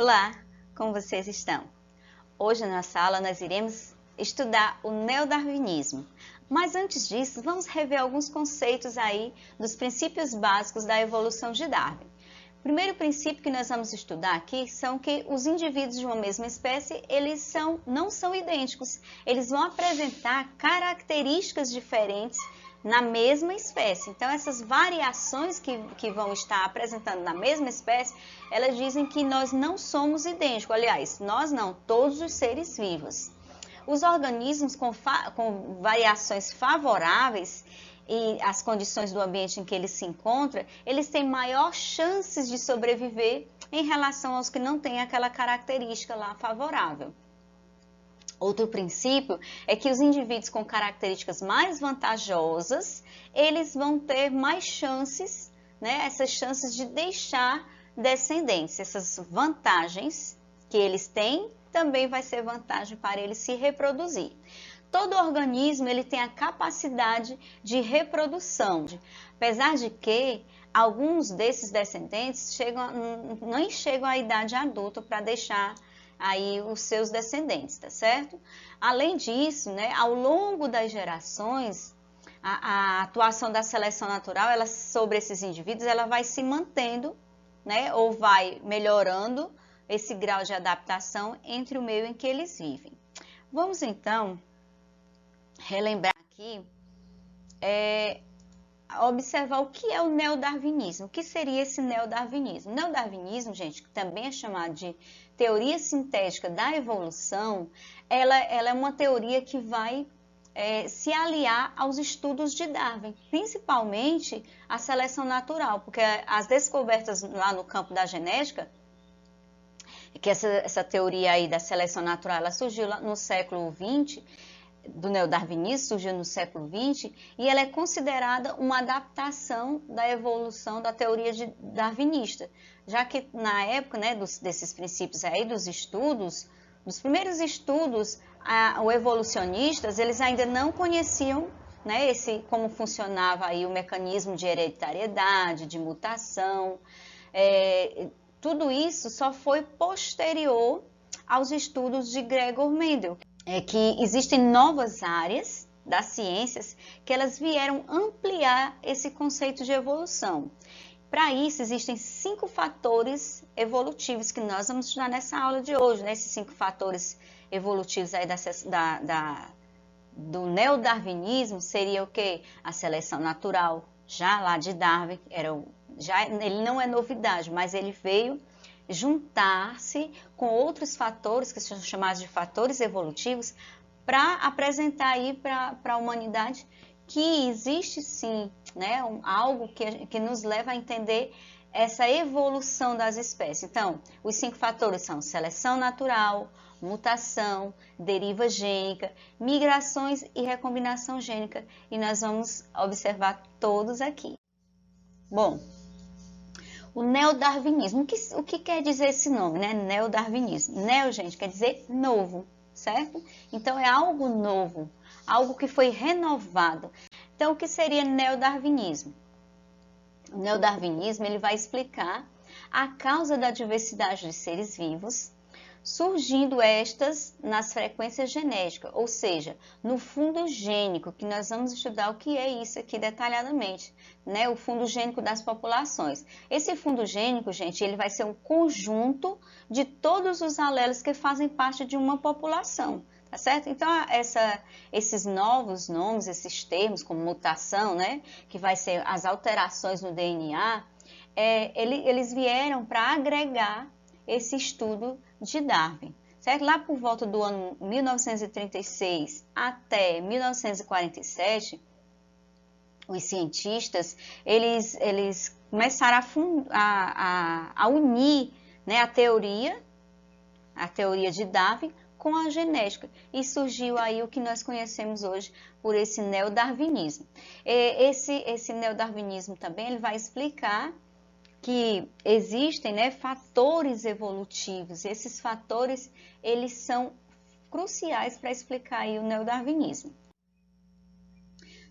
Olá, como vocês estão? Hoje na nossa aula nós iremos estudar o neodarwinismo. Mas antes disso, vamos rever alguns conceitos aí dos princípios básicos da evolução de Darwin. O primeiro princípio que nós vamos estudar aqui são que os indivíduos de uma mesma espécie, eles não são idênticos. Eles vão apresentar características diferentes na mesma espécie. Então, essas variações que vão estar apresentando na mesma espécie, elas dizem que nós não somos idênticos. Aliás, nós não, todos os seres vivos. Os organismos com variações favoráveis e as condições do ambiente em que eles se encontram, eles têm maior chances de sobreviver em relação aos que não têm aquela característica lá favorável. Outro princípio é que os indivíduos com características mais vantajosas, eles vão ter mais chances, né, essas chances de deixar descendentes. Essas vantagens que eles têm também vai ser vantagem para eles se reproduzir. Todo organismo ele tem a capacidade de reprodução, apesar de que alguns desses descendentes nem chegam à idade adulta para deixar aí os seus descendentes, tá certo? Além disso, né, ao longo das gerações, a atuação da seleção natural sobre esses indivíduos, ela vai se mantendo, né, ou vai melhorando esse grau de adaptação entre o meio em que eles vivem. Vamos então relembrar aqui, observar o que é o neodarwinismo. O que seria esse neodarwinismo? O neodarwinismo, gente, que também é chamado de teoria sintética da evolução, ela é uma teoria que vai se aliar aos estudos de Darwin, principalmente a seleção natural, porque as descobertas lá no campo da genética, que essa teoria aí da seleção natural, ela surgiu lá no século XX, do neodarwinismo surgiu no século XX, e ela é considerada uma adaptação da evolução da teoria darwinista, já que na época, né, desses princípios aí, dos primeiros estudos, os evolucionistas, eles ainda não conheciam, né, como funcionava aí o mecanismo de hereditariedade, de mutação. Tudo isso só foi posterior aos estudos de Gregor Mendel, que existem novas áreas das ciências que elas vieram ampliar esse conceito de evolução. Para isso, existem 5 fatores evolutivos que nós vamos estudar nessa aula de hoje, né? Esses 5 fatores evolutivos aí do neodarwinismo seria o quê? A seleção natural, já lá de Darwin, ele não é novidade, mas ele veio juntar-se com outros fatores, que são chamados de fatores evolutivos, para apresentar aí para a humanidade que existe sim, né, algo que nos leva a entender essa evolução das espécies. Então, os 5 fatores são seleção natural, mutação, deriva gênica, migrações e recombinação gênica, e nós vamos observar todos aqui. Bom, o neodarwinismo, o que quer dizer esse nome, né? Neodarwinismo. Neo, gente, quer dizer novo, certo? Então, é algo novo, algo que foi renovado. Então, o que seria neodarwinismo? O neodarwinismo, ele vai explicar a causa da diversidade de seres vivos, surgindo estas nas frequências genéticas, ou seja, no fundo gênico, que nós vamos estudar o que é isso aqui detalhadamente, né? O fundo gênico das populações. Esse fundo gênico, gente, ele vai ser um conjunto de todos os alelos que fazem parte de uma população, tá certo? Então, esses novos nomes, esses termos, como mutação, né? Que vai ser as alterações no DNA, eles vieram para agregar esse estudo de Darwin, certo? Lá por volta do ano 1936 até 1947, os cientistas, eles começaram a unir, né, a teoria de Darwin com a genética, e surgiu aí o que nós conhecemos hoje por esse neodarwinismo. Esse neodarwinismo também ele vai explicar que existem, né, fatores evolutivos. Esses fatores, eles são cruciais para explicar aí o neodarwinismo.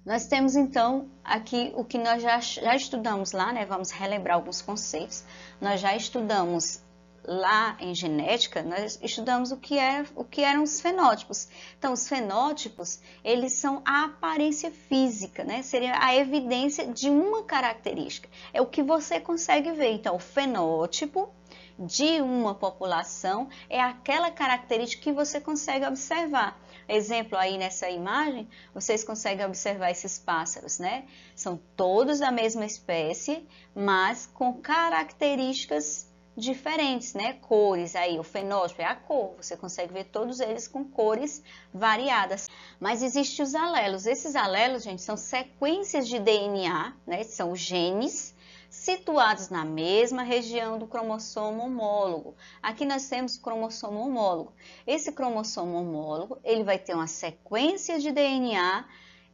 Nós temos, então, aqui o que nós já estudamos lá, né? Vamos relembrar alguns conceitos. Nós já estudamos lá em genética, nós estudamos o que eram os fenótipos. Então, os fenótipos, eles são a aparência física, né? Seria a evidência de uma característica. É o que você consegue ver. Então, o fenótipo de uma população é aquela característica que você consegue observar. Exemplo aí nessa imagem, vocês conseguem observar esses pássaros, né? São todos da mesma espécie, mas com características diferentes, né? Cores aí, o fenótipo é a cor, você consegue ver todos eles com cores variadas. Mas existem os alelos. Esses alelos, gente, são sequências de DNA, né? São os genes situados na mesma região do cromossomo homólogo. Aqui nós temos o cromossomo homólogo. Esse cromossomo homólogo, ele vai ter uma sequência de DNA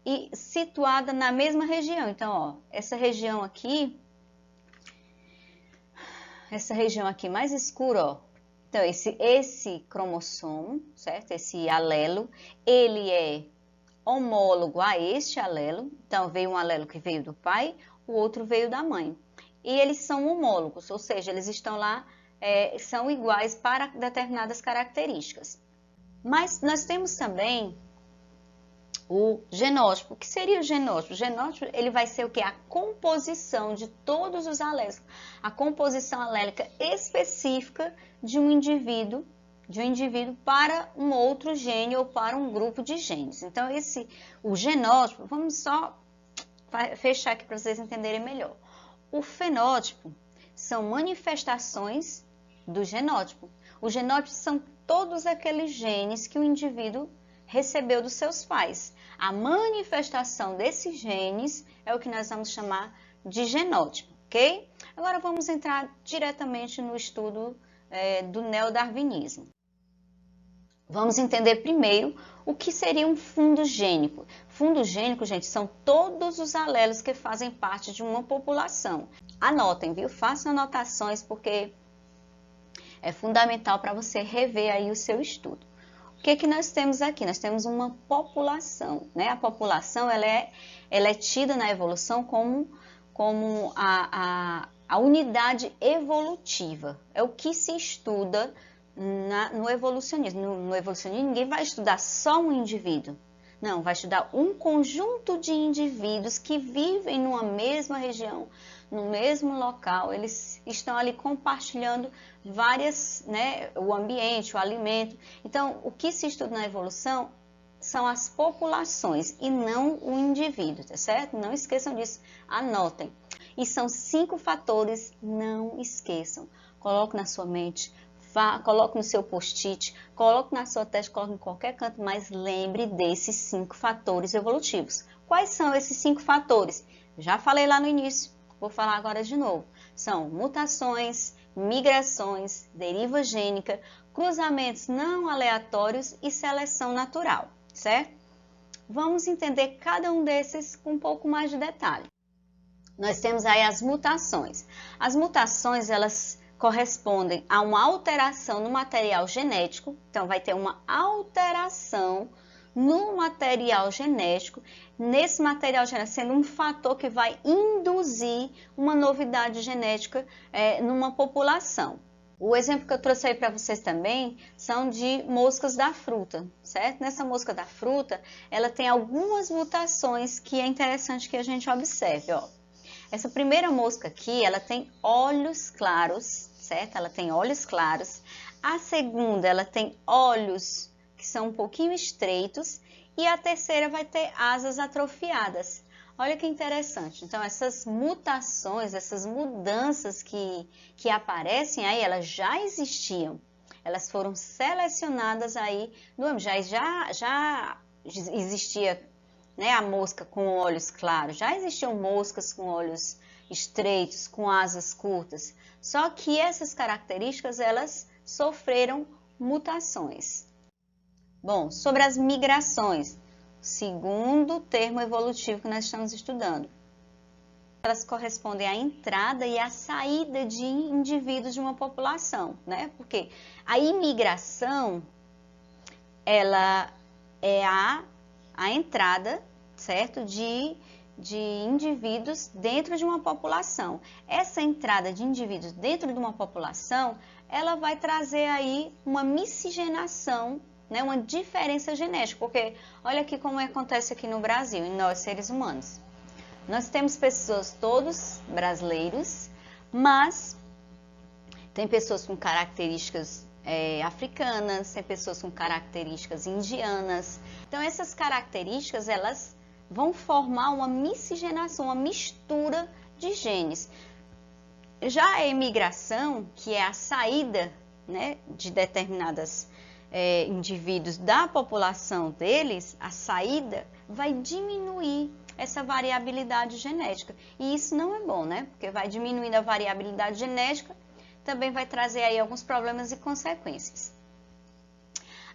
e situada na mesma região. Então, ó, essa região aqui mais escura, ó. Então, esse cromossomo, certo? Esse alelo, ele é homólogo a este alelo. Então, veio um alelo que veio do pai, o outro veio da mãe. E eles são homólogos, ou seja, eles estão lá, são iguais para determinadas características. Mas nós temos também o genótipo. O que seria o genótipo? O genótipo, ele vai ser o quê? A composição de todos os alélicos, a composição alélica específica de um indivíduo para um outro gene ou para um grupo de genes. Então, o genótipo, vamos só fechar aqui para vocês entenderem melhor. O fenótipo são manifestações do genótipo. Os genótipos são todos aqueles genes que o indivíduo recebeu dos seus pais. A manifestação desses genes é o que nós vamos chamar de genótipo, ok? Agora vamos entrar diretamente no estudo do neodarwinismo. Vamos entender primeiro o que seria um fundo gênico. Fundo gênico, gente, são todos os alelos que fazem parte de uma população. Anotem, viu? Façam anotações porque é fundamental para você rever aí o seu estudo. O que nós temos aqui? Nós temos uma população, né? A população, ela é tida na evolução como a unidade evolutiva. É o que se estuda no evolucionismo. No evolucionismo, ninguém vai estudar só um indivíduo. Não, vai estudar um conjunto de indivíduos que vivem numa mesma região, no mesmo local. Eles estão ali compartilhando várias, né, o ambiente, o alimento. Então, o que se estuda na evolução são as populações e não o indivíduo, tá certo? Não esqueçam disso, anotem. E são 5 fatores, não esqueçam. Coloque na sua mente. Coloque no seu post-it, coloque na sua testa, coloque em qualquer canto, mas lembre desses 5 fatores evolutivos. Quais são esses 5 fatores? Já falei lá no início, vou falar agora de novo. São mutações, migrações, deriva gênica, cruzamentos não aleatórios e seleção natural, certo? Vamos entender cada um desses com um pouco mais de detalhe. Nós temos aí as mutações. As mutações, elas correspondem a uma alteração no material genético. Então, vai ter uma alteração no material genético. Nesse material genético, sendo um fator que vai induzir uma novidade genética numa população. O exemplo que eu trouxe aí para vocês também são de moscas da fruta, certo? Nessa mosca da fruta, ela tem algumas mutações que é interessante que a gente observe, ó. Essa primeira mosca aqui, ela tem olhos claros, certo? Ela tem olhos claros. A segunda, ela tem olhos que são um pouquinho estreitos. E a terceira vai ter asas atrofiadas. Olha que interessante. Então, essas mutações, essas mudanças que aparecem aí, elas já existiam. Elas foram selecionadas aí no ambiente. Já existia, né, a mosca com olhos claros. Já existiam moscas com olhos estreitos, com asas curtas. Só que essas características, elas sofreram mutações. Bom, sobre as migrações, segundo termo evolutivo que nós estamos estudando. Elas correspondem à entrada e à saída de indivíduos de uma população, né? Porque a imigração, ela é a entrada, certo? De de indivíduos dentro de uma população. Essa entrada de indivíduos dentro de uma população, ela vai trazer aí uma miscigenação, né, uma diferença genética, porque olha aqui como acontece aqui no Brasil, em nós seres humanos. Nós temos pessoas todos brasileiros, mas tem pessoas com características africanas, tem pessoas com características indianas. Então essas características, elas vão formar uma miscigenação, uma mistura de genes. Já a imigração, que é a saída, né, de determinados indivíduos da população deles, a saída vai diminuir essa variabilidade genética. E isso não é bom, né? Porque vai diminuindo a variabilidade genética, também vai trazer aí alguns problemas e consequências.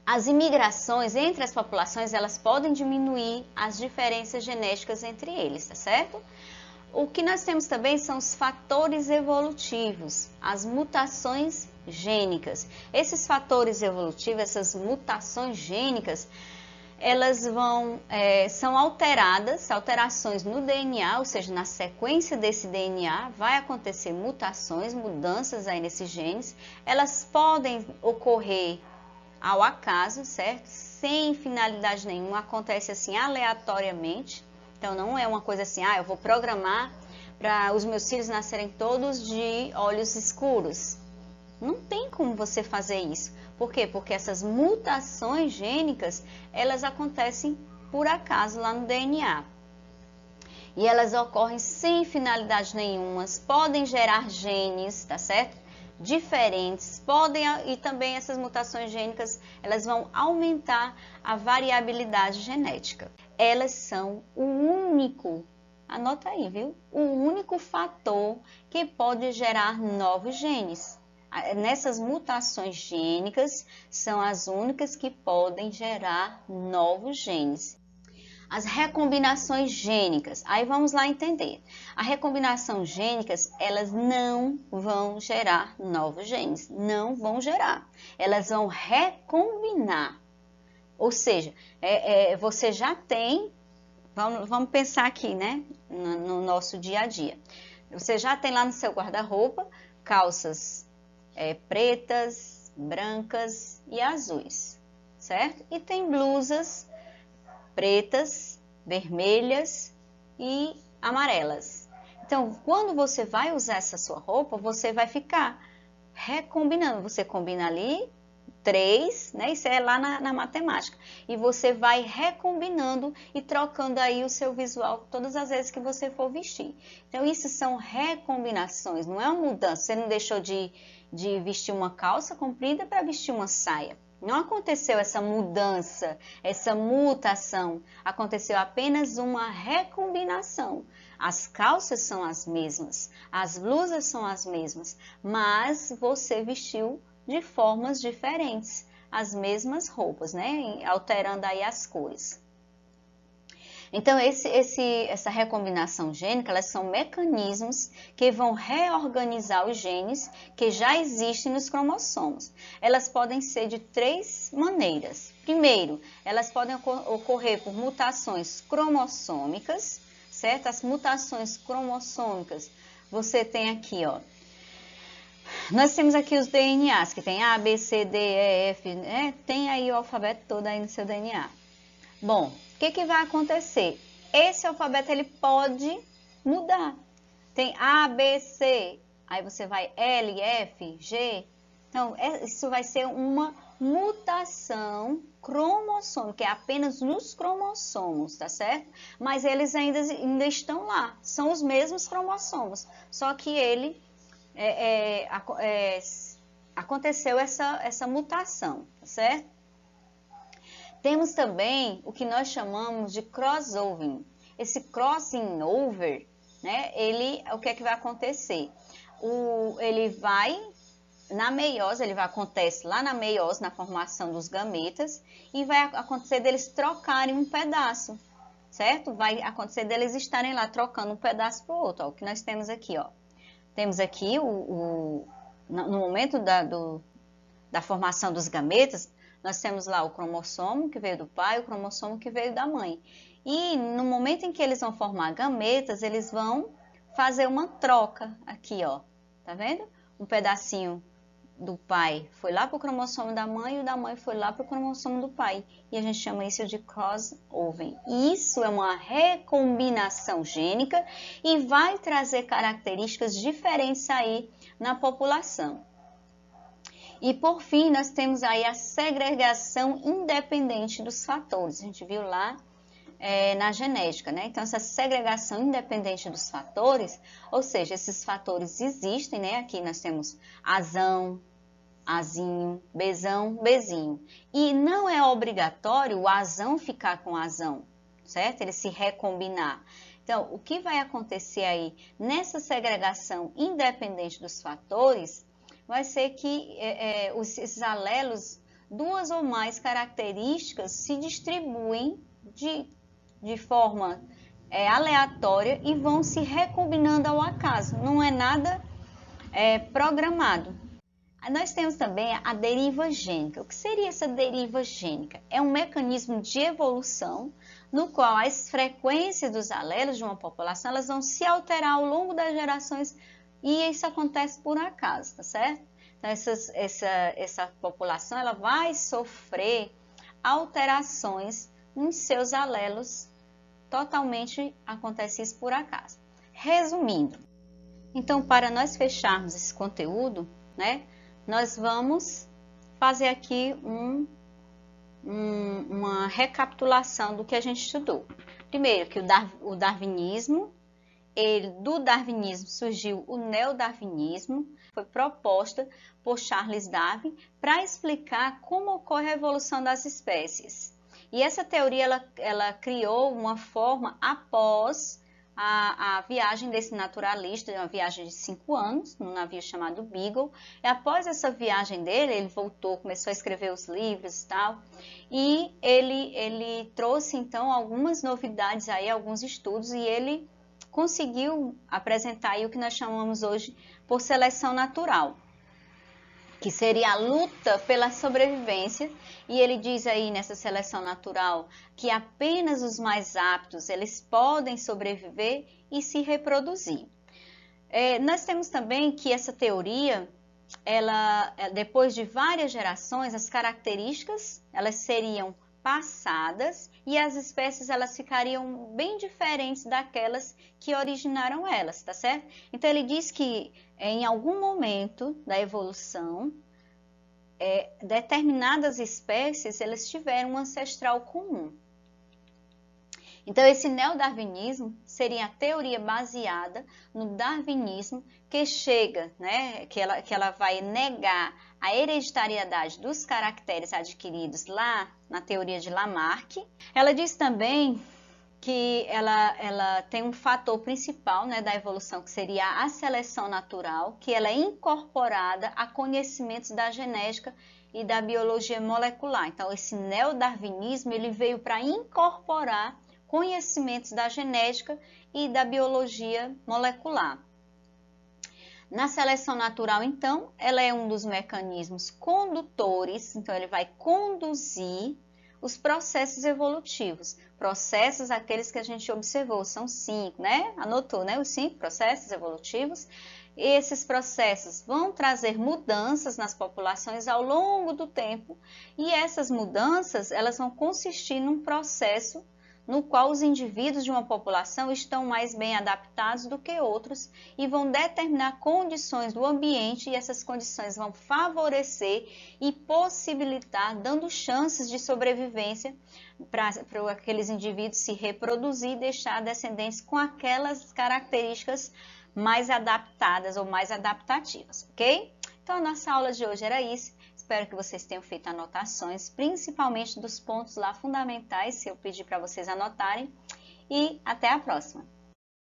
As imigrações entre as populações, elas podem diminuir as diferenças genéticas entre eles, tá certo? O que nós temos também são os fatores evolutivos, as mutações gênicas. Esses fatores evolutivos, essas mutações gênicas, elas são alterações no DNA, ou seja, na sequência desse DNA vai acontecer mutações, mudanças aí nesses genes. Elas podem ocorrer ao acaso, certo? Sem finalidade nenhuma, acontece assim aleatoriamente. Então não é uma coisa assim, eu vou programar para os meus filhos nascerem todos de olhos escuros. Não tem como você fazer isso. Por quê? Porque essas mutações gênicas, elas acontecem por acaso lá no DNA. E elas ocorrem sem finalidade nenhuma, podem gerar genes, tá certo? Diferentes, e também essas mutações gênicas, elas vão aumentar a variabilidade genética. Elas são o único, anota aí, viu? O único fator que pode gerar novos genes. Nessas mutações gênicas, são as únicas que podem gerar novos genes. As recombinações gênicas, aí vamos lá entender. A recombinação gênicas, elas não vão gerar novos genes, não vão gerar. Elas vão recombinar, ou seja, você já tem, vamos pensar aqui, né, no nosso dia a dia. Você já tem lá no seu guarda-roupa calças pretas, brancas e azuis, certo? E tem blusas pretas, vermelhas e amarelas. Então, quando você vai usar essa sua roupa, você vai ficar recombinando. Você combina ali 3, né? Isso é lá na matemática. E você vai recombinando e trocando aí o seu visual todas as vezes que você for vestir. Então, isso são recombinações, não é uma mudança. Você não deixou de vestir uma calça comprida para vestir uma saia. Não aconteceu essa mudança, essa mutação. Aconteceu apenas uma recombinação. As calças são as mesmas, as blusas são as mesmas, mas você vestiu de formas diferentes, as mesmas roupas, né? Alterando aí as cores. Então, essa recombinação gênica, elas são mecanismos que vão reorganizar os genes que já existem nos cromossomos. Elas podem ser de 3 maneiras. Primeiro, elas podem ocorrer por mutações cromossômicas, certo? As mutações cromossômicas, você tem aqui, ó. Nós temos aqui os DNAs, que tem A, B, C, D, E, F, né? Tem aí o alfabeto todo aí no seu DNA. Bom, o que vai acontecer? Esse alfabeto, ele pode mudar. Tem A, B, C, aí você vai L, F, G. Então, isso vai ser uma mutação cromossômica, é apenas nos cromossomos, tá certo? Mas eles ainda estão lá, são os mesmos cromossomos, só que ele aconteceu essa mutação, tá certo? Temos também o que nós chamamos de crossover. Esse crossing over, né, o que é que vai acontecer? Ele vai na meiose, acontece lá na meiose, na formação dos gametas, e vai acontecer deles trocarem um pedaço, certo? Vai acontecer deles estarem lá trocando um pedaço para o outro, ó, o que nós temos aqui, ó. Temos aqui, no momento da formação dos gametas, nós temos lá o cromossomo que veio do pai, o cromossomo que veio da mãe. E no momento em que eles vão formar gametas, eles vão fazer uma troca aqui, ó. Tá vendo? Um pedacinho do pai foi lá para o cromossomo da mãe e o da mãe foi lá para o cromossomo do pai. E a gente chama isso de crossover. Isso é uma recombinação gênica e vai trazer características diferentes aí na população. E por fim, nós temos aí a segregação independente dos fatores. A gente viu lá na genética, né? Então, essa segregação independente dos fatores, ou seja, esses fatores existem, né? Aqui nós temos azão, azinho, bezão, bezinho. E não é obrigatório o azão ficar com azão, certo? Ele se recombinar. Então, o que vai acontecer aí nessa segregação independente dos fatores vai ser que esses alelos, duas ou mais características se distribuem de forma aleatória e vão se recombinando ao acaso. Não é nada programado. Nós temos também a deriva gênica. O que seria essa deriva gênica? É um mecanismo de evolução no qual as frequências dos alelos de uma população elas vão se alterar ao longo das gerações e isso acontece por acaso, tá certo? Então, essa população ela vai sofrer alterações nos seus alelos, totalmente acontece isso por acaso. Resumindo, então, para nós fecharmos esse conteúdo, né? Nós vamos fazer aqui uma recapitulação do que a gente estudou. Primeiro, que o darwinismo, do darwinismo surgiu o neodarwinismo, foi proposta por Charles Darwin para explicar como ocorre a evolução das espécies. E essa teoria ela criou uma forma após a viagem desse naturalista, uma viagem de 5 anos, num navio chamado Beagle. E após essa viagem dele, ele voltou, começou a escrever os livros e tal. E ele trouxe, então, algumas novidades aí, alguns estudos, e ele conseguiu apresentar aí o que nós chamamos hoje por seleção natural, que seria a luta pela sobrevivência, e ele diz aí nessa seleção natural que apenas os mais aptos eles podem sobreviver e se reproduzir. Nós temos também que essa teoria, depois de várias gerações, as características elas seriam passadas e as espécies elas ficariam bem diferentes daquelas que originaram elas, tá certo? Então ele diz que em algum momento da evolução, determinadas espécies elas tiveram um ancestral comum. Então esse neodarwinismo seria a teoria baseada no darwinismo que chega, né, que ela vai negar a hereditariedade dos caracteres adquiridos lá na teoria de Lamarck. Ela diz também que ela tem um fator principal, né, da evolução, que seria a seleção natural, que ela é incorporada a conhecimentos da genética e da biologia molecular. Então, esse neodarwinismo ele veio para incorporar conhecimentos da genética e da biologia molecular. Na seleção natural, então, ela é um dos mecanismos condutores, então ele vai conduzir os processos evolutivos. Processos, aqueles que a gente observou, são 5, né? Anotou, né? Os 5 processos evolutivos. Esses processos vão trazer mudanças nas populações ao longo do tempo e essas mudanças, elas vão consistir num processo no qual os indivíduos de uma população estão mais bem adaptados do que outros e vão determinar condições do ambiente e essas condições vão favorecer e possibilitar, dando chances de sobrevivência para aqueles indivíduos se reproduzir e deixar descendentes com aquelas características mais adaptadas ou mais adaptativas, ok? Então a nossa aula de hoje era isso. Espero que vocês tenham feito anotações, principalmente dos pontos lá fundamentais, se eu pedir para vocês anotarem. E até a próxima!